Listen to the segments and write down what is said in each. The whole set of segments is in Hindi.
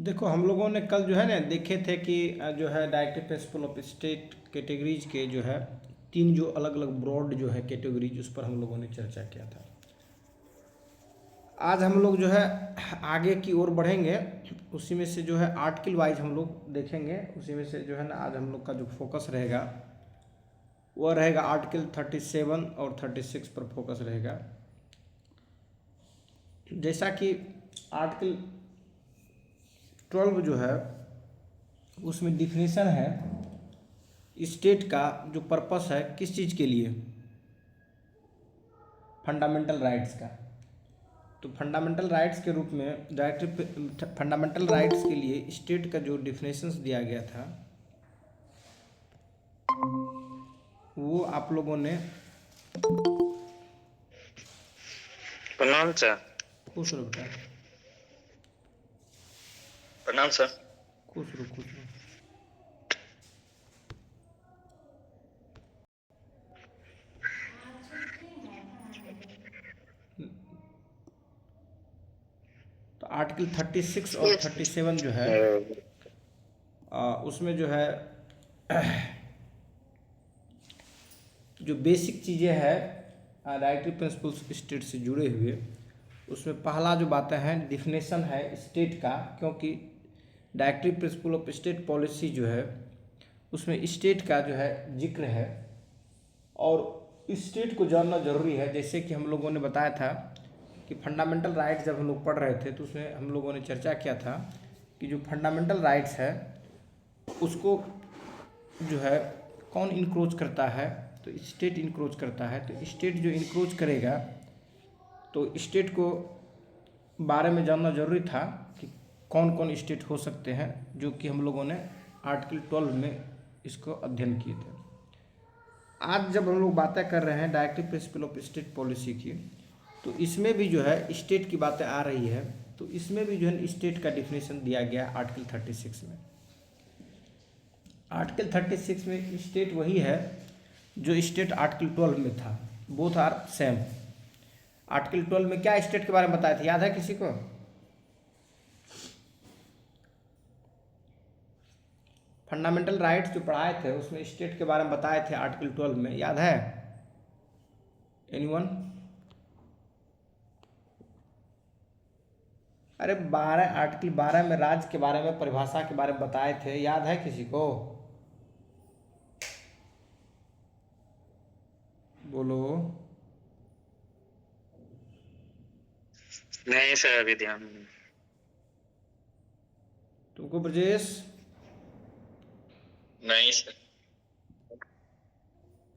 देखो हम लोगों ने कल जो है ना देखे थे कि जो है directive principle of state categories के जो है तीन जो अलग अलग ब्रॉड जो है कैटेगरीज उस पर हम लोगों ने चर्चा किया था। आज हम लोग जो है आगे की ओर बढ़ेंगे, उसी में से जो है आर्टिकल वाइज हम लोग देखेंगे। उसी में से जो है ना आज हम लोग का जो फोकस रहेगा वह रहेगा आर्टिकल 37 और 36 पर फोकस रहेगा। जैसा कि आर्टिकल 12 जो है उसमें डिफिनीशन है स्टेट का जो पर्पस है किस चीज़ के लिए, फंडामेंटल राइट्स का। तो फंडामेंटल राइट्स के रूप में डायरेक्टिव फंडामेंटल राइट्स के लिए स्टेट का जो डिफिनेशंस दिया गया था वो आप लोगों ने प्रणाम सर। खुश रहो बेटा, प्रणाम सर। खुश रहो खुश रहो। तो आर्टिकल 36 और 37 जो है उसमें जो है जो बेसिक चीज़ें हैं डायरेक्टिव प्रिंसिपल्स स्टेट से जुड़े हुए, उसमें पहला जो बातें हैं डिफिनेशन है स्टेट का, क्योंकि directive principle of state policy जो है उसमें स्टेट का जो है जिक्र है और स्टेट को जानना जरूरी है। जैसे कि हम लोगों ने बताया था कि फंडामेंटल राइट्स जब हम लोग पढ़ रहे थे तो उसमें हम लोगों ने चर्चा किया था कि जो फंडामेंटल राइट्स है उसको जो है कौन इनक्रोच करता है, तो स्टेट इनक्रोच करता है। तो स्टेट जो इनक्रोच करेगा तो स्टेट को बारे में जानना जरूरी था कि कौन कौन स्टेट हो सकते हैं, जो कि हम लोगों ने आर्टिकल 12 में इसको अध्ययन किए थे। आज जब हम लोग बातें कर रहे हैं directive principle of state policy की, तो इसमें भी जो है स्टेट की बातें आ रही है। तो इसमें भी जो है स्टेट का डिफिनेशन दिया गया आर्टिकल 36 में। आर्टिकल 36 में स्टेट वही है जो स्टेट आर्टिकल 12 में था, बोथ आर सेम। आर्टिकल 12 में क्या स्टेट के बारे में बताया था, याद है किसी को? फंडामेंटल राइट्स जो पढ़ाए थे उसमें स्टेट के बारे में बताए थे आर्टिकल 12 में, याद है एनीवन? अरे 12 आर्टिकल 12 में राज्य के बारे में परिभाषा के बारे में बताए थे, याद है किसी को? बोलो। नहीं सर, अभी ध्यान नहीं। तुमको ब्रजेश? नहीं सर।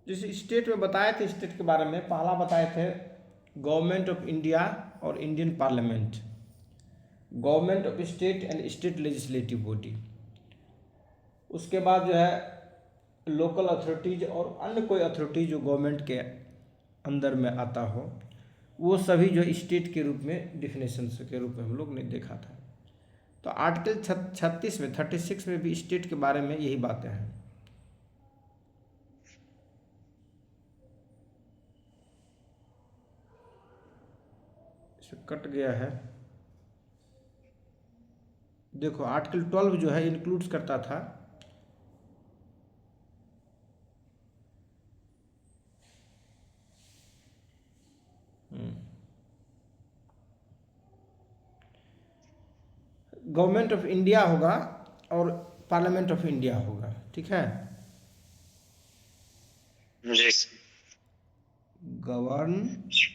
जिस स्टेट में बताए थे स्टेट के बारे में, पहला बताए थे गवर्नमेंट ऑफ इंडिया और Indian parliament, government of state and state legislative body. उसके बाद जो है लोकल अथॉरिटीज और अन्य कोई अथॉरिटी जो गवर्नमेंट के अंदर में आता हो, वो सभी जो स्टेट के रूप में डिफिनेशन के रूप में हम लोग ने देखा था। तो आर्टिकल 36 में 36 में भी स्टेट के बारे में यही बातें हैं। इसमें कट गया है, देखो आर्टिकल 12 जो है इंक्लूड्स करता था गवर्नमेंट ऑफ इंडिया होगा और पार्लियामेंट ऑफ इंडिया होगा, ठीक है? जी sir. Government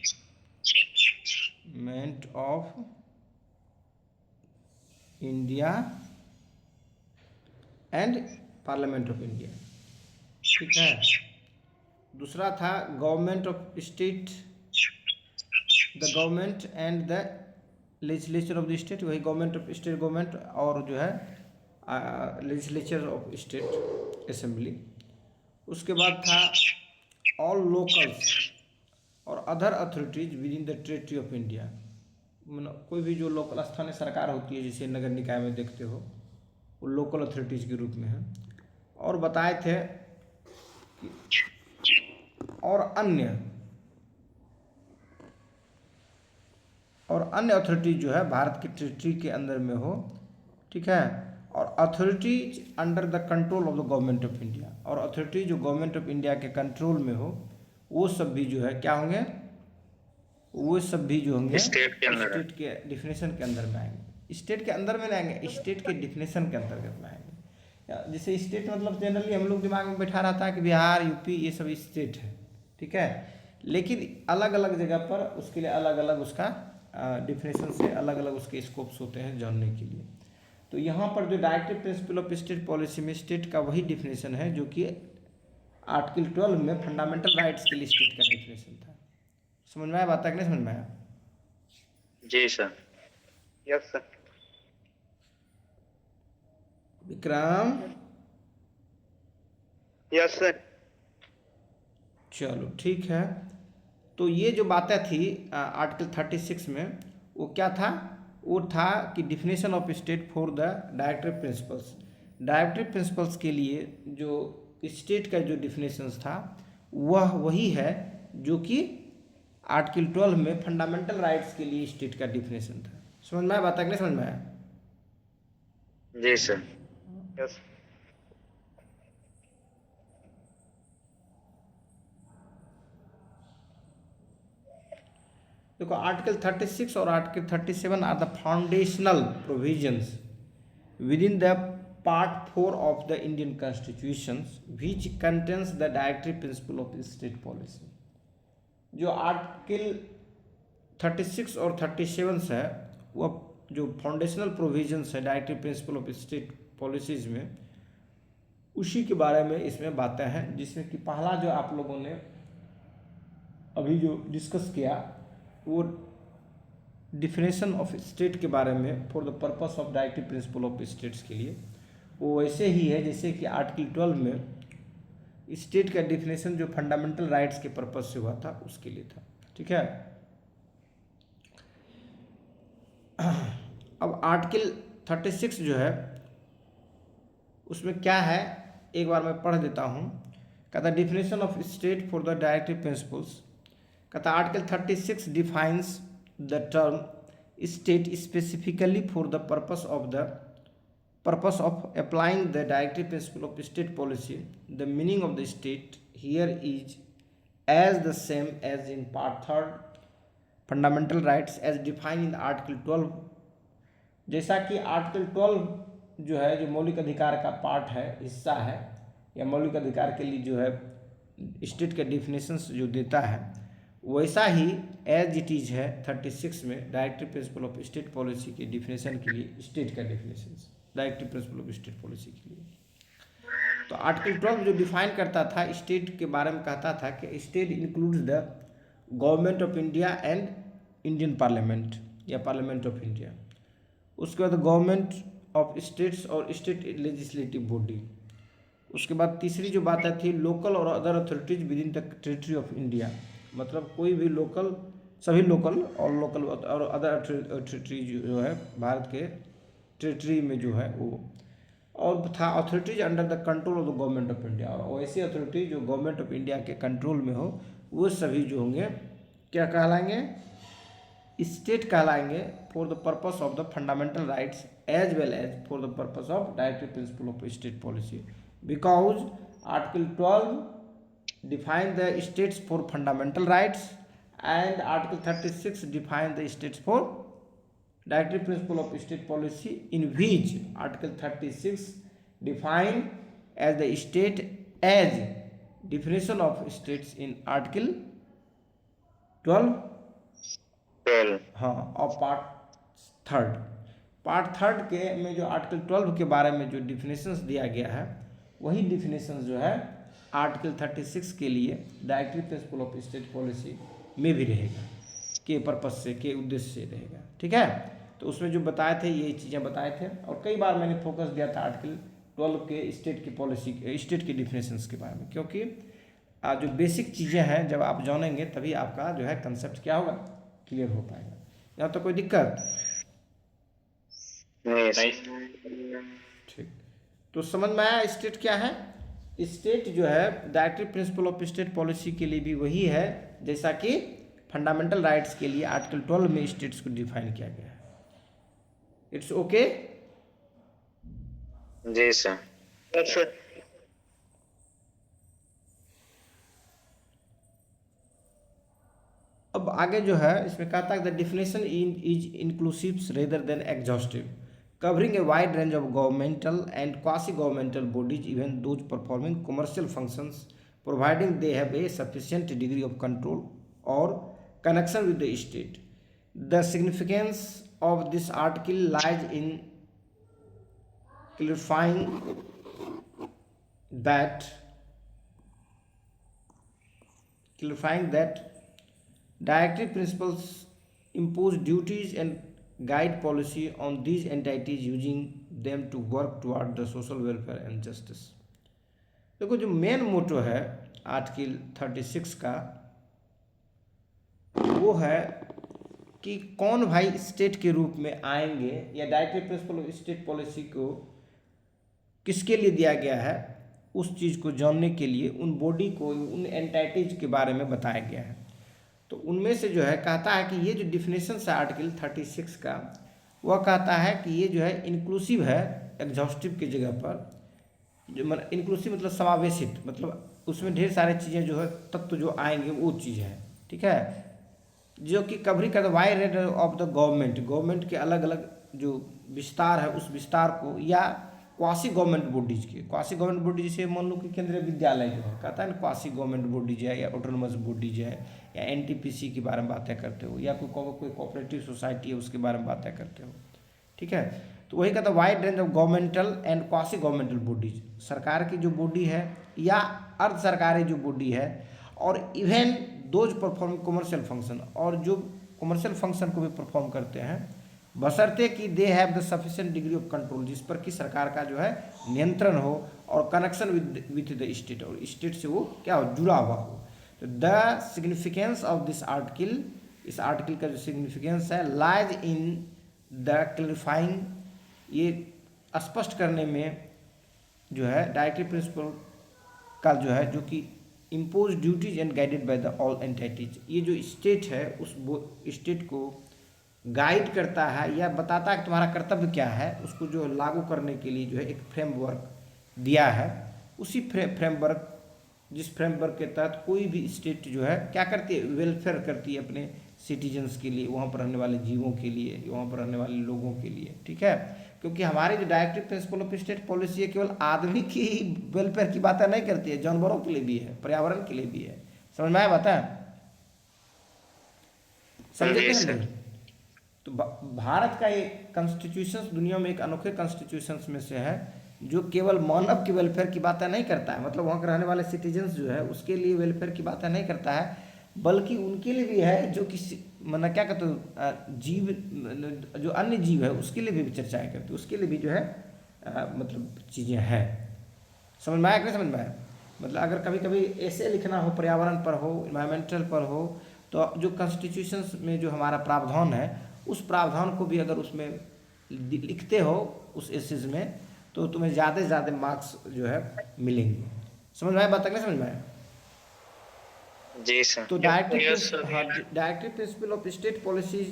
of India and parliament of India, ठीक है? दूसरा था government of state, the government and the legislature of the state, वही गवर्नमेंट ऑफ स्टेट गवर्नमेंट और जो है लेजिस्लेचर ऑफ स्टेट असेंबली। उसके बाद था ऑल लोकल्स और other authorities with in the territory of India, कोई भी जो लोकल स्थानीय सरकार होती है जिसे नगर निकाय में देखते हो, वो लोकल अथॉरिटीज के रूप में है। और बताए थे कि और अन्य अथॉरिटीज जो है भारत की टेरिटरी के अंदर में हो, ठीक है। और authorities under the control of the government of India, और अथॉरिटी जो गवर्नमेंट ऑफ इंडिया के कंट्रोल में हो वो सब भी जो है क्या होंगे, वो सब भी जो होंगे स्टेट के अंदर है। स्टेट के डिफिनेशन के अंदर में आएंगे। स्टेट के अंदर में नहीं आएंगे, स्टेट के डिफिनेशन के अंतर्गत में आएंगे। जैसे स्टेट मतलब जनरली हम लोग दिमाग में बैठा रहता है कि बिहार यूपी ये सब स्टेट है, ठीक है, लेकिन अलग अलग जगह पर उसके लिए अलग अलग उसका डिफिनेशन से अलग अलग उसके स्कोप्स होते हैं जानने के लिए। तो यहाँ पर जो directive principle of state policy में स्टेट का वही डिफिनेशन है जो कि आर्टिकल 12 में फंडामेंटल राइट्स के लिए स्टेट का डिफिनेशन था। समझ में आया बात है कि नहीं समझ में आया? जी sir. Yes sir. Vikram, yes sir. चलो ठीक है। तो ये जो बातें थी आर्टिकल 36 में, वो क्या था? वो था कि definition of state for the directive principles. Directive principles के लिए जो स्टेट का जो डिफिनेशंस था वह वही है जो कि आर्टिकल 12 में फंडामेंटल राइट्स के लिए स्टेट का डिफिनेशन था। समझ में आया बात है कि नहीं समझ में आया? जी सर। यस। देखो आर्टिकल 36 और article 37 are the foundational provisions within the part 4 of the Indian constitution which contains the directive principle of state policy. जो आर्टिकल 36 और 37 है वह जो फाउंडेशनल प्रोविजंस है directive principle of state policies में, उसी के बारे में इसमें बातें हैं, जिसमें कि पहला जो आप लोगों ने अभी जो डिस्कस किया वो डिफिनेशन ऑफ स्टेट के बारे में for the purpose of directive principle of states के लिए, वो वैसे ही है जैसे कि आर्टिकल 12 में स्टेट का डिफिनेशन जो फंडामेंटल राइट्स के पर्पस से हुआ था उसके लिए था, ठीक है। अब आर्टिकल 36 जो है उसमें क्या है एक बार मैं पढ़ देता हूँ। कहता definition of state for the directive principles, कहता article 36 defines the term state specifically for the purpose of applying the directive principle of state policy. The meaning of the state here is as the same as in part 3 fundamental rights as defined in article 12। जैसा कि आर्टिकल 12 जो है जो मौलिक अधिकार का पार्ट है, हिस्सा है, या मौलिक अधिकार के लिए जो है स्टेट के डिफिनेशंस जो देता है, वैसा ही एज इट इज है 36 में directive principle of state policy के डिफिनेशन के लिए स्टेट का definition directive principle of state policy के लिए। तो आर्टिकल 12 जो डिफाइन करता था स्टेट के बारे में, कहता था कि state includes the government of India and Indian parliament या पार्लियामेंट ऑफ इंडिया। उसके बाद गवर्नमेंट ऑफ स्टेट्स और स्टेट लेजिस्लेटिव बॉडी। उसके बाद तीसरी जो बात थी लोकल और other authorities with in the territory of India, मतलब कोई भी लोकल, सभी लोकल और अदर अथॉरिटी जो है भारत के टेरिटरी में जो है वो, और था authorities under the control of the government of India, और वैसी अथॉरिटी जो गवर्नमेंट ऑफ इंडिया के कंट्रोल में हो वो सभी जो होंगे क्या कहलाएंगे? स्टेट कहलाएंगे for the purpose of the fundamental rights as well as for the purpose of directive principle of state policy, because article 12 define the states for fundamental rights and article 36 define the states for directive principle of state policy, in which article 36 define as the state as definition of states in article 12 हाँ, और पार्ट थर्ड के में जो आर्टिकल 12 के बारे में जो डिफिनेशंस दिया गया है वही डिफिनेशंस जो है आर्टिकल 36 के लिए directive principle of state policy में भी रहेगा, के पर्पस से, के उद्देश्य से रहेगा, ठीक है। तो उसमें जो बताए थे यही चीज़ें बताए थे, और कई बार मैंने फोकस दिया था आर्टिकल 12 के स्टेट की पॉलिसी, स्टेट के डिफिनेशंस के बारे में, क्योंकि जो बेसिक चीज़ें हैं जब आप जानेंगे तभी आपका जो है कंसेप्ट क्या होगा, क्लियर हो पाएगा। यहाँ तो कोई दिक्कत? ठीक, तो समझ में आया स्टेट क्या है? स्टेट जो है directive principle of state policy के लिए भी वही है जैसा कि फंडामेंटल राइट्स के लिए आर्टिकल 12 में स्टेट्स को डिफाइन किया गया है। It's okay? जी सर। Yes sir. अब आगे जो है इसमें कहता है the definition is inclusive rather than exhaustive covering a wide range of governmental and quasi governmental bodies even those performing commercial functions providing they have a sufficient degree of control और connection with the state. The significance of this article lies in clarifying that directive principles impose duties and guide policy on these entities using them to work toward the social welfare and justice. देखो जो मेन मोटो है आर्टिकल 36 का वो है कि कौन भाई स्टेट के रूप में आएंगे या directive principle of state policy को किसके लिए दिया गया है उस चीज़ को जानने के लिए उन बॉडी को उन एंटाइटीज के बारे में बताया गया है। तो उनमें से जो है कहता है कि ये जो डिफिनेशन है आर्टिकल 36 का वह कहता है कि ये जो है इंक्लूसिव है एग्जॉस्टिव की जगह पर जो मतलब इंक्लूसिव मतलब समावेशित मतलब उसमें ढेर सारी चीज़ें जो है तत्व जो आएंगे वो चीज़ है। ठीक है जो कि कवरी कर wide range of the government के अलग अलग जो विस्तार है उस विस्तार को या क्वासी गवर्नमेंट बॉडीज के क्वासी गवर्नमेंट बॉडी जैसे मान लो कि केंद्रीय विद्यालय जो है कहता है ना क्वासी गवर्नमेंट बॉडीज है या ऑटोनोमस बॉडीज है या एनटीपीसी के बारे में बातें करते हो या कोई कोऑपरेटिव सोसाइटी है उसके बारे में बातें करते हो। ठीक है तो वही कहता है wide range of governmental and quasi governmental bodies सरकार की जो बॉडी है या अर्ध सरकारी जो बॉडी है और even those perform commercial function और जो कमर्शियल फंक्शन को भी परफॉर्म करते हैं बशर्ते कि they have the sufficient degree of control जिस पर कि सरकार का जो है नियंत्रण हो और कनेक्शन विथ द स्टेट और स्टेट से वो क्या हो जुड़ा हुआ हो। तो the significance of this article इस आर्टिकल का जो सिग्निफिकेंस है लाइज इन द क्लैरिफाइंग ये स्पष्ट करने में जो है डायरेक्टिव प्रिंसिपल का जो है जो कि impose duties and guided by the all entities ये जो स्टेट है उस स्टेट को गाइड करता है या बताता है कि तुम्हारा कर्तव्य क्या है उसको जो लागू करने के लिए जो है एक फ्रेमवर्क दिया है उसी फ्रेमवर्क जिस फ्रेमवर्क के तहत कोई भी स्टेट जो है क्या करती है वेलफेयर करती है अपने सिटीजन्स के लिए वहाँ पर रहने वाले जीवों के लिए वहाँ पर रहने वाले लोगों के लिए। ठीक है क्योंकि हमारी जो directive principle of state policy है केवल आदमी की वेलफेयर की बातें नहीं करती है जानवरों के लिए भी है पर्यावरण के लिए भी है। समझ में आया बात है समझे नहीं? तो भारत का एक कॉन्स्टिट्यूशन दुनिया में एक अनोखे कॉन्स्टिट्यूशन में से है जो केवल मानव के वेलफेयर की बातें नहीं करता है मतलब वहाँ के रहने वाले सिटीजन्स जो है उसके लिए वेलफेयर की बातें नहीं करता है बल्कि उनके लिए भी है जो किसी मतलब क्या कहते हो जीव जो अन्य जीव है उसके लिए भी चर्चाएं करते हैं उसके लिए भी जो है मतलब चीज़ें हैं। समझ में आया कि नहीं समझ में आया? मतलब अगर कभी कभी ऐसे लिखना हो पर्यावरण पर हो इन्वायरमेंटल पर हो तो जो कॉन्स्टिट्यूशन में जो हमारा प्रावधान है उस प्रावधान को भी अगर उसमें लिखते हो उस एसेज में तो तुम्हें ज़्यादा से ज़्यादा मार्क्स जो है मिलेंगे। समझ में आया बात? नहीं समझ में आया? जी सर। तो directive principle of state policy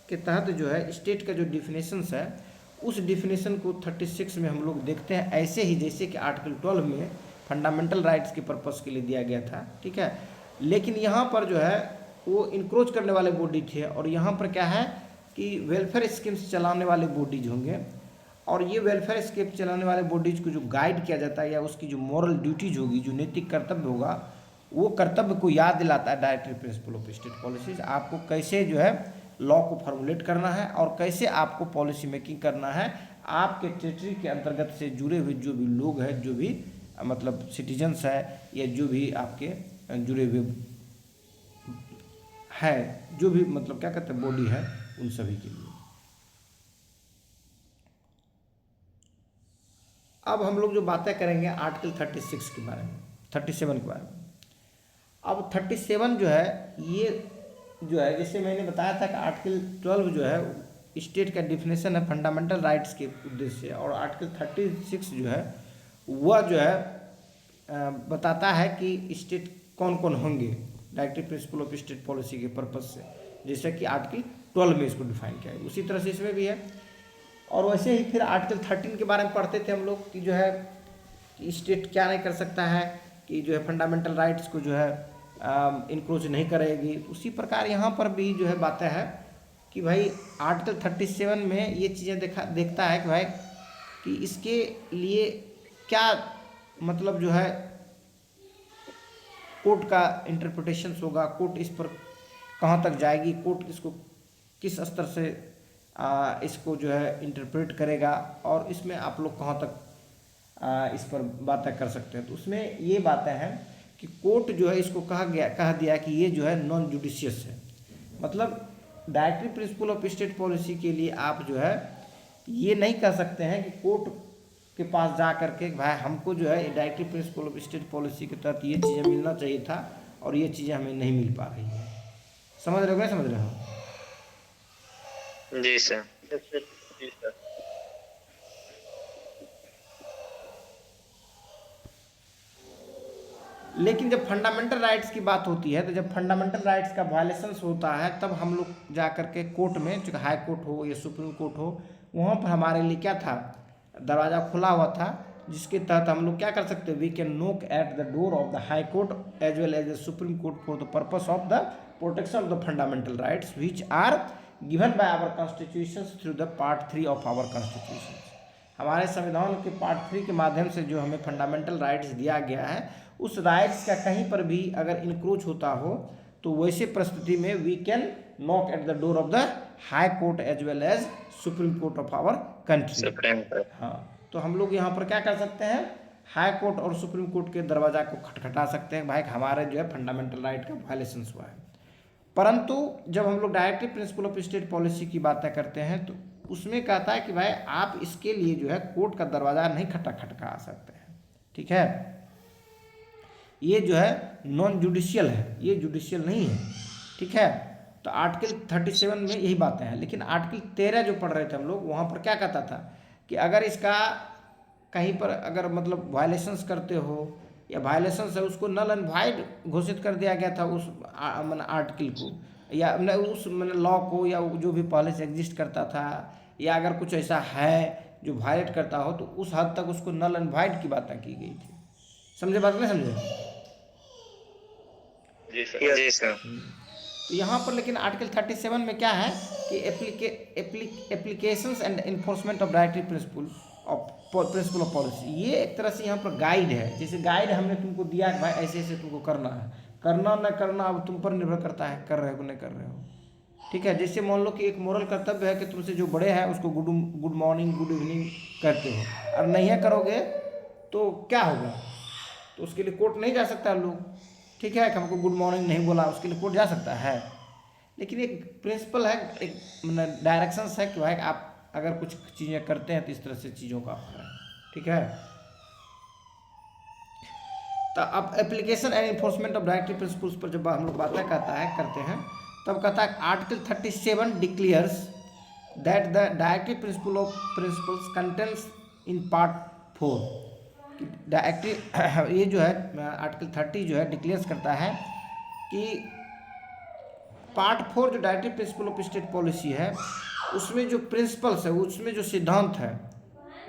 के तहत जो है स्टेट का जो डिफिनेशंस है उस डिफिनेशन को 36 में हम लोग देखते हैं ऐसे ही जैसे कि आर्टिकल 12 में फंडामेंटल राइट्स के पर्पस के लिए दिया गया था। ठीक है लेकिन यहाँ पर जो है वो इंक्रोच करने वाले बॉडी थे और यहाँ पर क्या है कि वेलफेयर स्कीम्स चलाने वाले बॉडीज होंगे और ये वेलफेयर स्कीम चलाने वाले बॉडीज को जो गाइड किया जाता है या उसकी जो मॉरल ड्यूटीज होगी जो नैतिक कर्तव्य होगा वो कर्तव्य को याद दिलाता है directive principle of state policies आपको कैसे जो है लॉ को फॉर्मुलेट करना है और कैसे आपको पॉलिसी मेकिंग करना है आपके टेरिटरी के अंतर्गत से जुड़े हुए जो भी लोग हैं जो भी मतलब सिटीजन्स है या जो भी आपके जुड़े हुए है जो भी मतलब क्या कहते हैं बॉडी है उन सभी के लिए। अब हम लोग जो बातें करेंगे आर्टिकल 36 के बारे में 37 के बारे में। अब 37 जो है ये जो है जैसे मैंने बताया था कि आर्टिकल 12 जो है स्टेट का डिफिनेशन है फंडामेंटल राइट्स के उद्देश्य से और आर्टिकल 36 जो है वह जो है बताता है कि स्टेट कौन कौन होंगे directive principle of state policy के पर्पस से जैसे कि आर्टिकल 12 में इसको डिफाइन किया है उसी तरह से इसमें भी है। और वैसे ही फिर आर्टिकल 13 के बारे में पढ़ते थे हम लोग कि जो है कि स्टेट क्या नहीं कर सकता है, कि जो है फंडामेंटल राइट्स को जो है इंक्रोच नहीं करेगी। उसी प्रकार यहाँ पर भी जो है बातें हैं कि भाई आर्टिकल 37 में ये चीज़ें देखता है कि भाई कि इसके लिए क्या मतलब जो है कोर्ट का इंटरप्रिटेशन होगा, कोर्ट इस पर कहाँ तक जाएगी, कोर्ट इसको किस स्तर से इसको जो है इंटरप्रेट करेगा, और इसमें आप लोग कहाँ तक इस पर बातें कर सकते हैं। तो उसमें ये बातें हैं कि कोर्ट जो है इसको कह दिया कि ये जो है नॉन जुडिशियस है। मतलब directory principle of state policy के लिए आप जो है ये नहीं कह सकते हैं कि कोर्ट के पास जा करके भाई हमको जो है directory principle of state policy के तहत ये चीज़ें मिलना चाहिए था और ये चीज़ें हमें नहीं मिल पा रही है। समझ रहे हो, समझ रहे हो? जी सर। जी सर। लेकिन जब फंडामेंटल राइट्स की बात होती है तो जब फंडामेंटल राइट्स का वायलेशंस होता है तब हम लोग जा करके कोर्ट में, चाहे हाई कोर्ट हो या सुप्रीम कोर्ट हो, वहाँ पर हमारे लिए क्या था, दरवाज़ा खुला हुआ था, जिसके तहत हम लोग क्या कर सकते हैं, we can knock at the door of the high court as well as the supreme court for the purpose of the protection of the fundamental rights which are given by our constitution through the part 3 of our constitution. हमारे संविधान के पार्ट 3 के माध्यम से जो हमें फंडामेंटल राइट्स दिया गया है, उस राइट्स का कहीं पर भी अगर इंक्रोच होता हो तो वैसे परिस्थिति में we can knock at the door of the high court as well as supreme court of our country. हाँ, तो हम लोग यहाँ पर क्या कर सकते हैं, हाई कोर्ट और सुप्रीम कोर्ट के दरवाजा को खटखटा सकते हैं, भाई हमारे जो है फंडामेंटल राइट का वायलेशन हुआ है। परंतु जब हम लोग directory principle of state policy की बातें करते हैं तो उसमें कहता है कि भाई आप इसके लिए जो है कोर्ट का दरवाज़ा नहीं खटखटा सकते हैं। ठीक है, ये जो है नॉन जुडिशियल है, ये जुडिशियल नहीं है। ठीक है, तो आर्टिकल 37 में यही बातें हैं। लेकिन आर्टिकल 13 जो पढ़ रहे थे हम लोग, वहाँ पर क्या कहता था कि अगर इसका कहीं पर अगर मतलब वायलेशंस करते हो या वायलेशंस है, उसको नल एंड वाइड घोषित कर दिया गया था उस आर्टिकल को, या उस लॉ को, या जो भी पहले से एग्जिस्ट करता था, या अगर कुछ ऐसा है जो वायलेट करता हो तो उस हद तक उसको नल एंड वाइड की बातें की गई थी। समझे बात नहीं समझे? जी सर। जी सर। तो यहाँ पर लेकिन आर्टिकल 37 में क्या है कि applications and enforcement of directory principle of policy, ये एक तरह से यहाँ पर गाइड है। जैसे गाइड हमने तुमको दिया कि भाई ऐसे ऐसे तुमको करना है, करना न करना अब तुम पर निर्भर करता है, कर रहे हो नहीं कर रहे हो। ठीक है, जैसे मान लो कि एक मोरल कर्तव्य है कि तुमसे जो बड़े हैं उसको गुड मॉर्निंग गुड इवनिंग करते हो, और नहीं करोगे तो क्या होगा, तो उसके लिए कोर्ट नहीं जा सकता लोग। ठीक है, कि हमको गुड मॉर्निंग नहीं बोला, उसके लिए कोर्ट जा सकता है। लेकिन एक प्रिंसिपल है, एक डायरेक्शंस है कि भाई आप अगर कुछ चीज़ें करते हैं तो इस तरह से चीज़ों का है। ठीक है, तो अब application and enforcement of directory principles पर जब हम लोग बातें करते हैं तब कहता है article 37 declares that the directory principles contents in part 4। Directory ये जो है आर्टिकल 30 जो है डिक्लेयर्स करता है कि पार्ट 4 जो directory principle of state policy है उसमें जो प्रिंसिपल्स है, उसमें जो सिद्धांत है,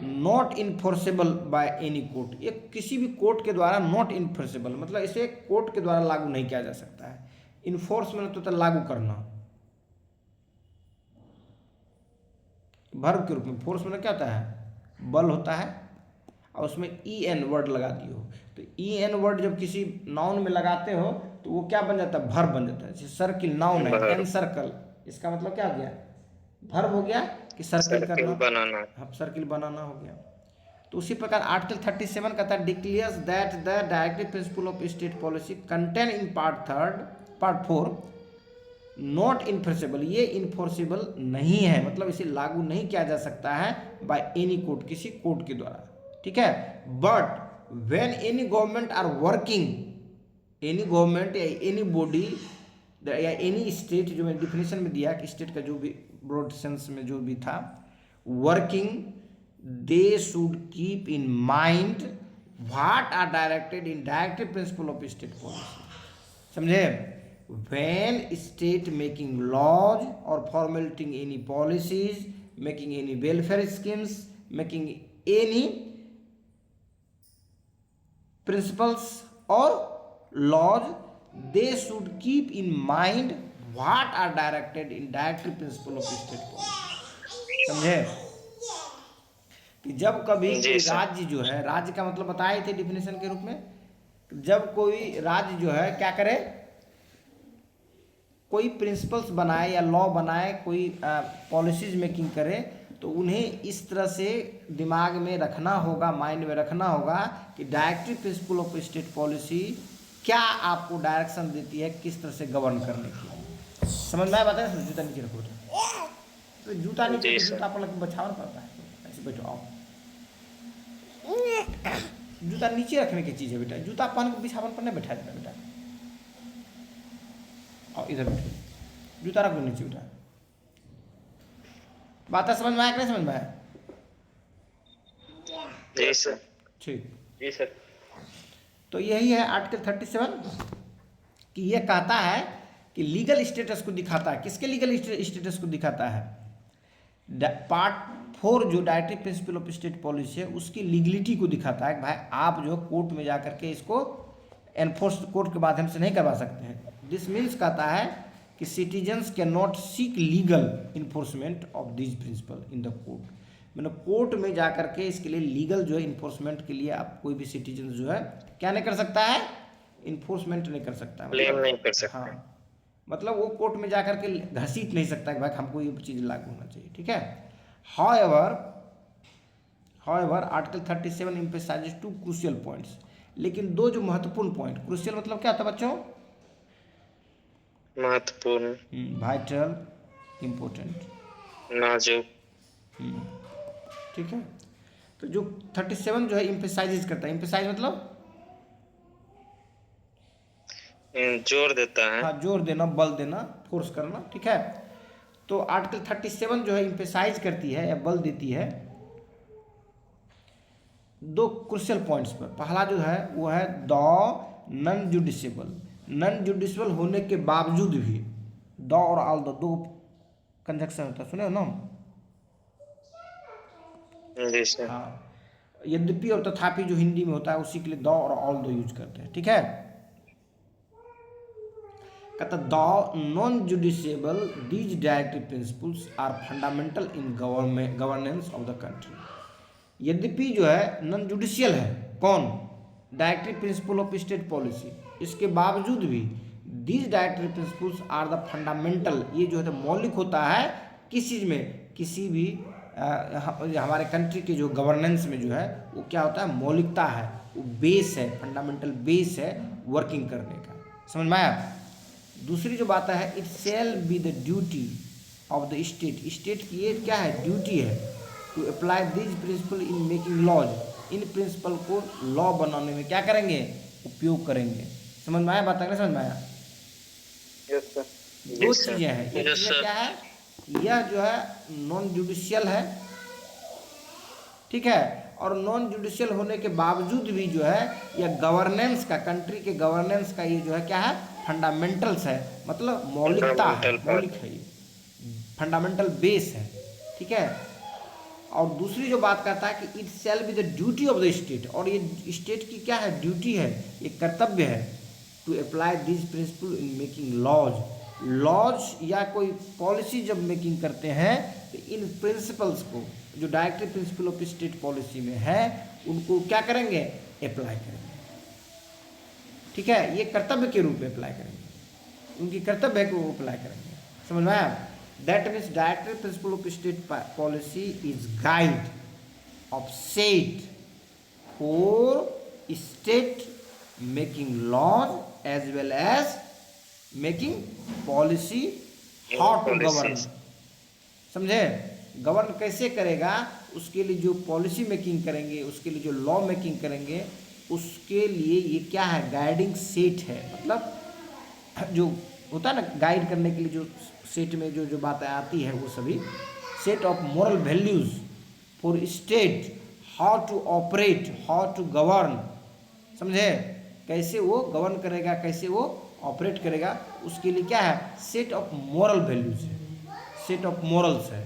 not enforceable by any court, ये किसी भी कोर्ट के द्वारा नॉट इन्फोर्सेबल, मतलब इसे कोर्ट के द्वारा लागू नहीं किया जा सकता है। इन्फोर्समेंट तो लागू करना, वर्ब के रूप में। फोर्स में क्या होता है, बल होता है, और उसमें EN वर्ड लगा दियो, तो EN वर्ड जब किसी नाउन में लगाते हो तो वो क्या बन जाता है, वर्ब बन जाता है। जैसे सर्किल नाउन है, एन सर्कल, इसका मतलब क्या हो गया, वर्ब हो गया कि सर्किल करना, बनाना। हाँ सर्किल बनाना हो गया। तो उसी प्रकार आर्टिकल 37 कहता है declares that the directory principle of state policy contain in part 4 not enforceable, ये इन्फोर्सेबल नहीं है, मतलब इसे लागू नहीं किया जा सकता है बाय एनी कोर्ट, किसी कोर्ट के द्वारा। ठीक है, but when any government are working, any government या एनी बॉडी या एनी स्टेट, जो मैंने डिफिनेशन में दिया कि स्टेट का जो भी ब्रॉड सेंस में जो भी था, working they should keep in mind what are directed in directory principle of state policy. समझे? व्हेन स्टेट मेकिंग लॉज और formulating any policies making any welfare schemes, making any principles or laws, they should keep in mind what are directed in directory principle of state policy। समझे कि जब कभी जी कोई सर। राज्य जो है, राज्य का मतलब बताए थे डिफिनेशन के रूप में, जब कोई राज्य जो है क्या करे, कोई प्रिंसिपल्स बनाए या लॉ बनाए, कोई पॉलिसीज मेकिंग करे, तो उन्हें इस तरह से दिमाग में रखना होगा, माइंड में रखना होगा कि directive principle of state policy क्या आपको डायरेक्शन देती है किस तरह से गवर्न करने की। समझ में आया बात है? जूता नीचे रखो, तो जूता नीचे, जी तो सर। जूता पर लग बचाव पड़ता है, ऐसे बैठो आओ। जूता नीचे रखने की चीज़ है बेटा, जूता पहन के बिछावन पर नहीं बैठा जाता बेटा। और इधर बैठो, जूता रख दो नीचे बेटा। बात है समझ में आया कि नहीं समझ में आया? जी सर। ठीक। जी सर। तो यही है आर्टिकल 37 कि ये कहता है कि लीगल स्टेटस को दिखाता है। किसके लीगल स्टेटस को दिखाता है? पार्ट 4 जो directive principle of state policy है उसकी लीगलिटी को दिखाता है कि भाई आप जो कोर्ट में जा करके इसको एनफोर्स कोर्ट के माध्यम से नहीं करवा सकते हैं। दिस मीन्स कहता है कि citizens can not seek legal enforcement of this principle in the court. मतलब कोर्ट में जा करके इसके लिए लीगल जो है इन्फोर्समेंट के लिए आप कोई भी सिटीजन जो है क्या नहीं कर सकता है, इन्फोर्समेंट नहीं कर सकता, क्लेम नहीं कर सकता। हाँ, मतलब वो कोर्ट में जा करके घसीट नहीं सकता कि भाई हमको ये चीज़ लागू होना चाहिए, ठीक है। However article 37 emphasises 2 crucial points, लेकिन 2 जो महत्वपूर्ण पॉइंट, क्रूशियल मतलब क्या होता है बच्चों? महत्वपूर्ण, वाइटल, इम्पोर्टेंट, नाजुक। ठीक है। तो जो 37 जो है एम्फसाइज करता है, एम्फसाइज मतलब जोर देता है। हाँ, जोर देना, बल देना, फोर्स करना, ठीक है। तो आर्टिकल 37 जो है एम्फसाइज करती है या बल देती है 2 क्रूशियल पॉइंट्स पर। पहला जो है वो है द नॉन जुडिशियबल, नॉन जुडिशियबल होने के बावजूद भी, द और ऑल दो कंजक्शन होता है, सुने हो ना? जी सर। हाँ, यद्यपि और तथापि जो हिंदी में होता है उसी के लिए द और ऑल दो यूज करते हैं, ठीक है। कहता the non justiciable these directive principles are fundamental in governance of the country. यद्यपि जो है नॉन जुडिशियल है, कौन? Directive principle of state policy, इसके बावजूद भी these directive principles are the fundamental, ये जो है मौलिक होता है किस चीज़ में? किसी भी हमारे कंट्री के जो गवर्नेंस में जो है वो क्या होता है? मौलिकता है, वो बेस है, फंडामेंटल बेस है वर्किंग करने का। समझ में आया? दूसरी जो बात है, it shall be the duty of the state, state की ये क्या है? ड्यूटी है to apply this principle in making laws, इन प्रिंसिपल को लॉ बनाने में क्या करेंगे? उपयोग करेंगे। समझ में आया बात? अगर समझ में आया? Yes sir. दो चीज़ें हैं, एक चीज़ क्या है, यह जो है नॉन जुडिशियल है, ठीक है, और नॉन जुडिशियल होने के बावजूद भी जो है यह गवर्नेंस का, कंट्री के गवर्नेंस का ये जो है क्या है? फंडामेंटल्स है, मतलब मौलिकता है, मौलिक है, ये फंडामेंटल बेस है, ठीक है। और दूसरी जो बात करता है कि it shall be the duty of the state, और ये स्टेट की क्या है? ड्यूटी है, ये कर्तव्य है to apply this principle in making laws, laws या कोई पॉलिसी जब मेकिंग करते हैं तो इन प्रिंसिपल्स को जो directive principle of state policy में है उनको क्या करेंगे? अप्लाई करेंगे, ठीक है। ये कर्तव्य के रूप में अप्लाई करेंगे, उनकी कर्तव्य है कि वो अप्लाई करेंगे। समझ में आया? That means directive principle of state policy is guide of set for state making laws as well as making policy, how to govern. समझे? गवर्न कैसे करेगा, उसके लिए जो पॉलिसी मेकिंग करेंगे, उसके लिए जो लॉ मेकिंग करेंगे, उसके लिए ये क्या है? गाइडिंग सेट है, मतलब जो होता है ना गाइड करने के लिए, जो सेट में जो जो बातें आती है वो सभी set of moral values for state, how to operate, how to govern. समझे? कैसे वो गवर्न करेगा, कैसे वो ऑपरेट करेगा, उसके लिए क्या है? सेट ऑफ मोरल वैल्यूज है, सेट ऑफ मोरल्स है,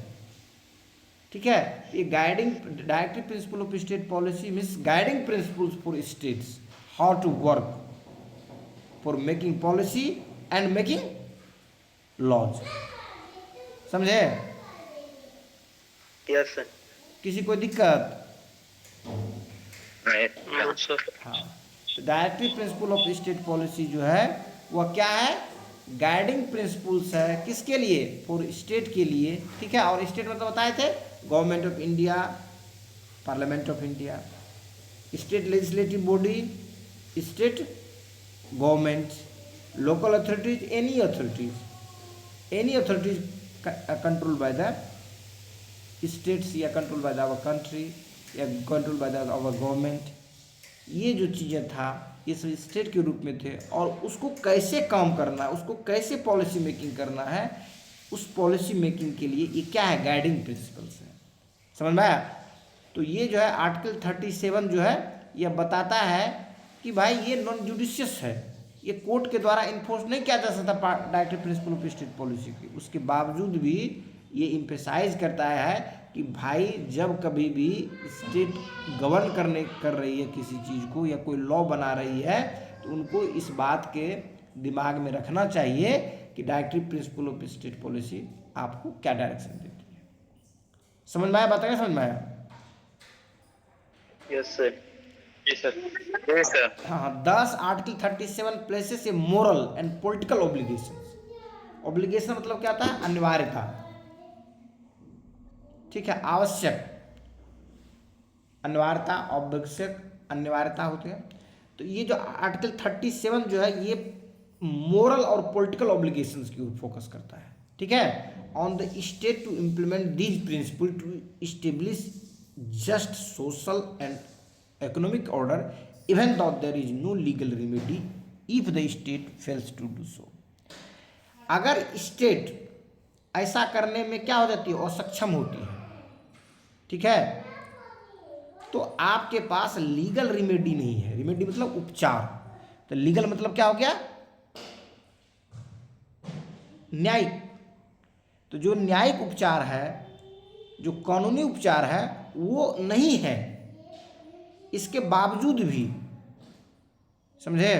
ठीक है। ये guiding directive principle of state policy means guiding principles for states how to work for making policy and making laws. समझे? Yes sir. किसी को दिक्कत? No sir. हाँ, तो directive principle of state policy जो है वह क्या है? गाइडिंग प्रिंसिपल्स है किसके लिए? फॉर स्टेट के लिए, ठीक है। और स्टेट मतलब बताए थे government of India, parliament of India, state legislative body, state government, local authorities, any authorities control by the states या control by the our country या control by the our government. ये जो चीज़ें था ये सब स्टेट के रूप में थे, और उसको कैसे काम करना है, उसको कैसे पॉलिसी मेकिंग करना है, उस पॉलिसी मेकिंग के लिए ये क्या है? गाइडिंग प्रिंसिपल्स है। समझ में आया? तो ये जो है आर्टिकल 37 जो है यह बताता है कि भाई ये नॉन जुडिशियस है, ये कोर्ट के द्वारा इन्फोर्स नहीं किया जा सकता directive principle of state policy की। उसके बावजूद भी ये इम्फेसाइज करता है कि भाई जब कभी भी स्टेट गवर्न कर रही है किसी चीज़ को या कोई लॉ बना रही है तो उनको इस बात के दिमाग में रखना चाहिए कि directive principle of state policy आपको क्या डायरेक्शन देती है। समझ में आया? बात समझ में आया? Yes sir. Yes sir. Yes sir. हाँ, 10 article 37 places A moral and political obligations. Obligation मतलब क्या होता है? अनिवार्यता, ठीक है, आवश्यक, अनिवार्यता, आवश्यक, अनिवार्यता होती है। तो ये जो आर्टिकल 37 जो है ये मोरल और पॉलिटिकल ऑब्लिगेशंस की ओर फोकस करता है, ठीक है। On the state to implement these principle to establish just social and economic order even though there is no legal remedy if the state fails to do so. अगर स्टेट ऐसा करने में क्या हो जाती है? असक्षम होती है, ठीक है, तो आपके पास लीगल रेमेडी नहीं है। रेमेडी मतलब उपचार, तो लीगल मतलब क्या हो गया? न्यायिक। तो जो न्यायिक उपचार है, जो कानूनी उपचार है वो नहीं है। इसके बावजूद भी, समझे,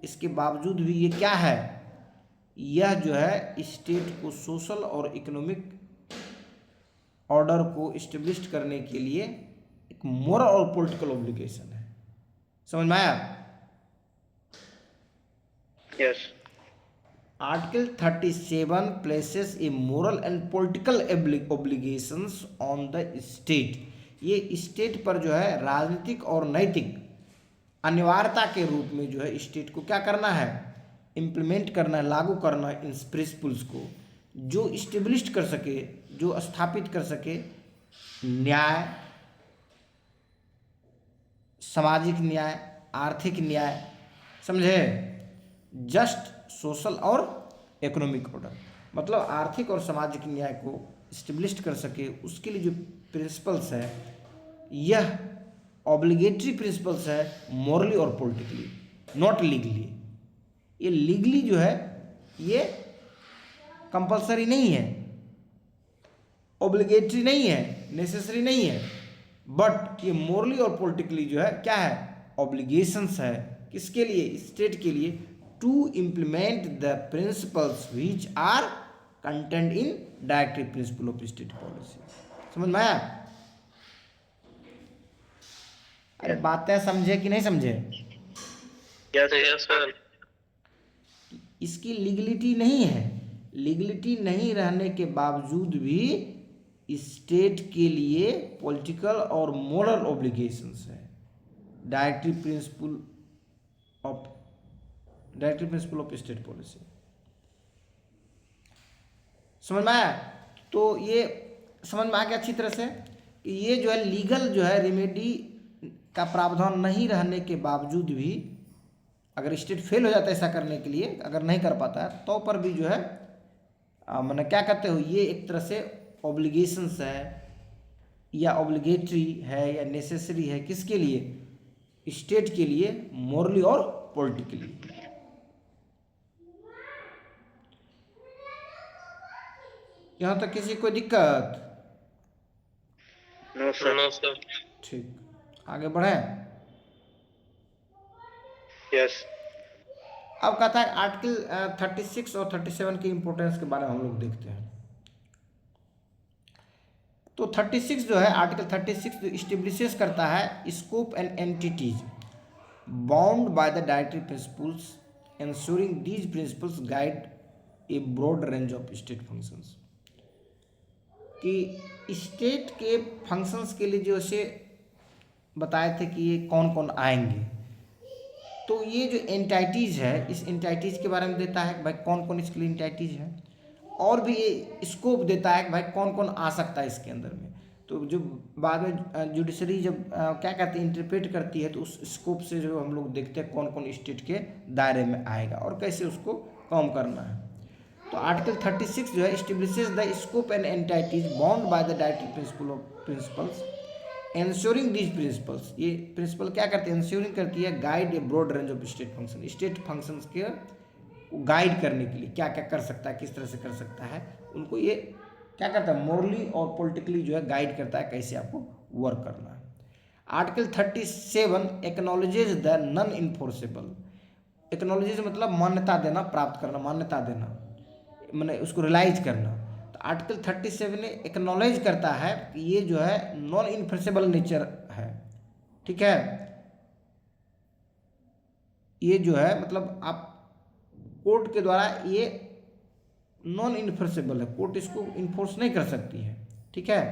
इसके बावजूद भी ये क्या है? यह जो है स्टेट को सोशल और इकोनॉमिक ऑर्डर को इस्टेब्लिश करने के लिए एक मोरल और पॉलिटिकल ऑब्लिगेशन है। समझ में आया? Yes. Article 37 places A moral and political obligations on the state. ये स्टेट पर जो है राजनीतिक और नैतिक अनिवार्यता के रूप में जो है स्टेट को क्या करना है? इम्प्लीमेंट करना है, लागू करना है इन प्रिंसिपल्स को, जो इस्टेब्लिश कर सके, जो स्थापित कर सके न्याय, सामाजिक न्याय, आर्थिक न्याय, समझे, जस्ट सोशल और इकोनॉमिक ऑर्डर, मतलब आर्थिक और सामाजिक न्याय को इस्टेब्लिश कर सके। उसके लिए जो प्रिंसिपल्स है यह ऑब्लिगेटरी प्रिंसिपल्स है, मॉरली और पॉलिटिकली, नॉट लीगली। ये लीगली जो है ये कंपलसरी नहीं है, ऑब्लिगेटरी नहीं है, नेसेसरी नहीं है, बट ये मॉरली और पॉलिटिकली जो है क्या है? ऑब्लिगेशंस है। किसके लिए? स्टेट के लिए, to implement the principles which are content in directive principle of state policy. समझ में आया? अरे बातें समझे कि नहीं समझे? Yes sir. इसकी लीगलिटी नहीं है। लीगलिटी नहीं रहने के बावजूद भी स्टेट के लिए पॉलिटिकल और मोरल ऑब्लिगेशंस है। Directive principle of state policy. समझ में आया? तो ये समझ में आ गया अच्छी तरह से कि ये जो है लीगल जो है रेमेडी का प्रावधान नहीं रहने के बावजूद भी अगर स्टेट फेल हो जाता है ऐसा करने के लिए, अगर नहीं कर पाता है तो पर भी जो है मैंने क्या कहते हो, ये एक तरह से ऑब्लिगेशंस है या ऑब्लिगेटरी है या नेसेसरी है। किसके लिए? स्टेट के लिए, मॉरली और पॉलिटिकली। यहाँ तक किसी कोई दिक्कत? No, sir. ठीक, आगे बढ़े। Yes. अब कहता है आर्टिकल 36 और 37 की इंपॉर्टेंस के बारे में हम लोग देखते हैं। तो 36 जो है, आर्टिकल 36 जो स्टेब्लिशेस करता है scope and entities bound by the directory principles ensuring these principles guide a broad range of state functions, कि स्टेट के फंक्शंस के लिए जो से बताए थे कि ये कौन कौन आएंगे। तो ये जो एंटाइटीज़ है, इस एंटाइटीज़ के बारे में देता है कि भाई कौन कौन इसके लिए एंटाइटीज़ है, और भी ये स्कोप देता है कि भाई कौन कौन आ सकता है इसके अंदर में। तो जो बाद में जुडिशरी जब क्या कहते हैं इंटरप्रेट करती है, तो उस स्कोप से जो हम लोग देखते हैं कौन कौन स्टेट के दायरे में आएगा और कैसे उसको कम करना है। तो आर्टिकल 36 जो है establishes the scope and entities bound by the directory principles ensuring these principles. ये प्रिंसिपल क्या करते हैं, एंश्योरिंग करती है guide a broad range of state function, state functions के गाइड करने के लिए क्या क्या कर सकता है, किस तरह से कर सकता है, उनको ये क्या करता है मोरली और पॉलिटिकली जो है गाइड करता है कैसे आपको वर्क करना है। Article 37 acknowledges the non enforceable. Acknowledges मतलब मान्यता देना, प्राप्त करना, मान्यता देना, मैंने उसको रियलाइज करना। तो आर्टिकल 37 ने एक्नॉलेज करता है कि ये जो है नॉन इन्फोर्सेबल नेचर है, ठीक है। ये जो है मतलब आप कोर्ट के द्वारा ये नॉन इन्फोर्सेबल है, कोर्ट इसको इन्फोर्स नहीं कर सकती है, ठीक है।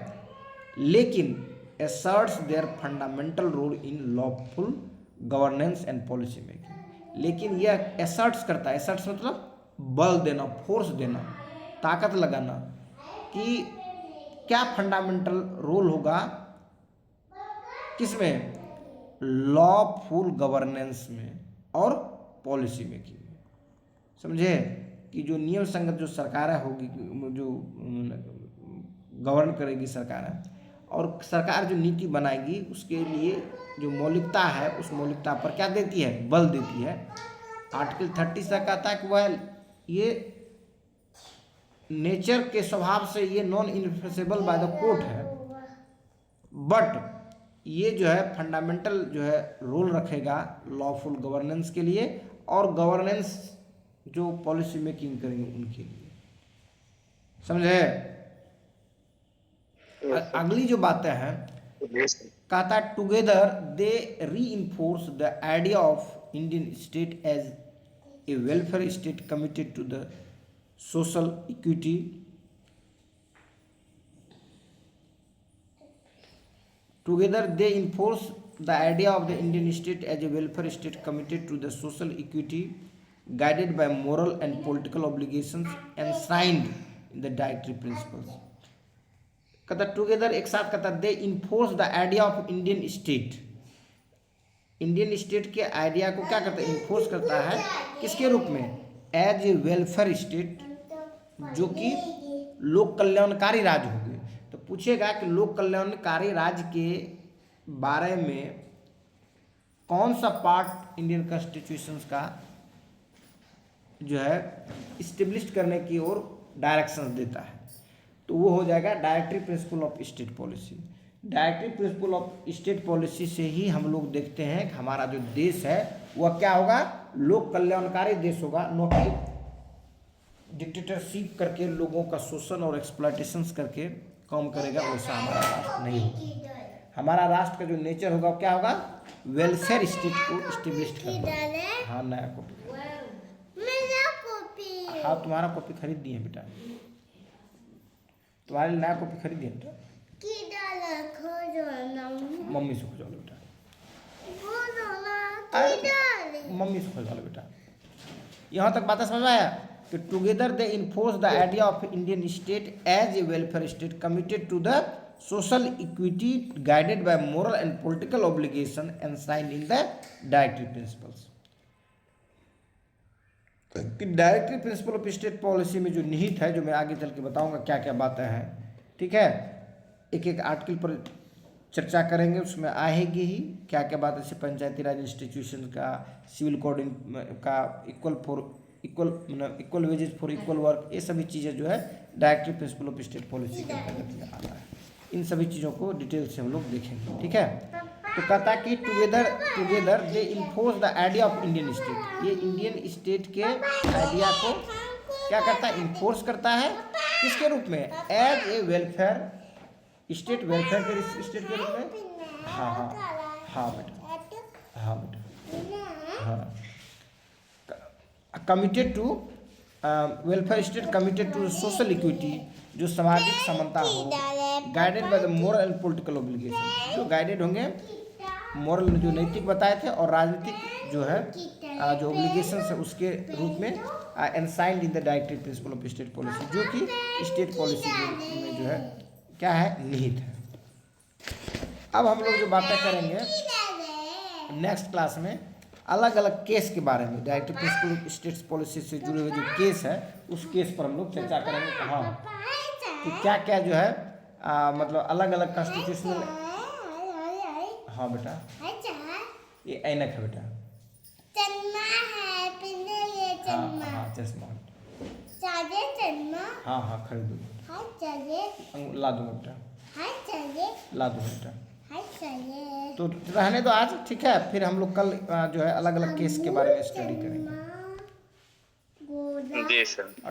लेकिन asserts their fundamental role in lawful governance and policy making। लेकिन यह asserts करता है, asserts मतलब बल देना, फोर्स देना, ताकत लगाना, कि क्या फंडामेंटल रोल होगा किसमें, लॉफुल गवर्नेंस में और पॉलिसी मेकिंग में। समझे कि जो नियम संगत जो सरकार होगी, जो गवर्न करेगी सरकार है, और सरकार जो नीति बनाएगी उसके लिए जो मौलिकता है उस मौलिकता पर क्या देती है, बल देती है। आर्टिकल 30 से कहता है कि वह ये नेचर के स्वभाव से ये non enforceable by the court है, बट ये जो है फंडामेंटल जो है रोल रखेगा लॉफुल गवर्नेंस के लिए और गवर्नेंस जो पॉलिसी मेकिंग करेंगे उनके लिए। समझे। अगली जो बातें हैं कहता है together they reinforce the idea of Indian state as a welfare state committed to the social equity, together they enforce the idea of the Indian state as a welfare state committed to the social equity guided by moral and political obligations enshrined in the dietary principles। कहता टुगेदर एक साथ कहता they enforce the idea of Indian state. Indian state के आइडिया को क्या करता है, इन्फोर्स करता है किसके रूप में, एज ए वेलफेयर स्टेट, जो कि लोक कल्याणकारी राज्य हो गए। तो पूछेगा कि लोक कल्याणकारी राज्य के बारे में कौन सा पार्ट इंडियन कॉन्स्टिट्यूशन का जो है इस्टेब्लिश करने की ओर डायरेक्शंस देता है, तो वो हो जाएगा directory principle of state policy. Directory principle of state policy से ही हम लोग देखते हैं कि हमारा जो देश है वह क्या होगा, लोक कल्याणकारी देश होगा, न कि डिक्टेटरशिप करके लोगों का शोषण और एक्सप्लॉयटेशन करके काम करेगा, वैसा हमारा राष्ट्र नहीं होगा। हमारा राष्ट्र का जो नेचर होगा क्या होगा, वेलफेयर स्टेट को इस्टेब्लिश करना। हाँ नया कॉपी, हाँ तुम्हारा कॉपी खरीद दिए बेटा, तुम्हारे नया कॉपी खरीद दिए बेटा, मम्मी से खोजा लो बेटा, मम्मी से खोजा लो बेटा। यहाँ तक बात समझ आया कि together they enforce the idea of Indian state as a welfare state committed to the social equity guided by moral and political obligation enshrined in the directory principles. कि directory principle of state policy में जो निहित है, जो मैं आगे चल के बताऊंगा क्या क्या बातें हैं, ठीक है। एक एक आर्टिकल पर चर्चा करेंगे, उसमें आएगी ही क्या क्या बात, जैसे पंचायती राज इंस्टीट्यूशन का, सिविल कोड का, equal wages for equal work, ये सभी चीज़ें जो है directory principle of state policy के अंतर्गत आता है। इन सभी चीज़ों को डिटेल से हम लोग देखेंगे, ठीक है। तो कहता है कि together they enforce the idea of Indian state. ये इंडियन स्टेट के आइडिया को क्या करता है, इन्फोर्स करता है, किसके रूप में, as a welfare state, welfare के स्टेट के रूप में। हाँ हाँ हाँ बेटा, हाँ बेटा, हाँ, committed to welfare state, committed to social equity, जो सामाजिक समानता हो, guided by the moral and political obligation, जो गाइडेड होंगे मोरल जो नैतिक बताए थे और राजनीतिक जो है जो ऑब्लिगेशन है उसके रूप में, enshrined in the directive principle of state policy, जो कि स्टेट पॉलिसी में जो है क्या है, निहित है। अब हम लोग जो बातें करेंगे नेक्स्ट क्लास में अलग अलग केस के बारे में, directive principle of state policy से जुड़े हुए जो केस है उस केस पर हम लोग चर्चा करेंगे। हाँ, कि क्या क्या जो है मतलब अलग अलग कॉन्स्टिट्यूशनल। हाँ बेटा, ये ऐनक है बेटा, हाँ हाँ चश्मा, हाँ हाँ खरीदो, ला दूंगा बेटा, ला दूंगा बेटा। तो रहने दो आज, ठीक है, फिर हम लोग कल जो है अलग अलग केस के बारे में स्टडी करेंगे। जी सर।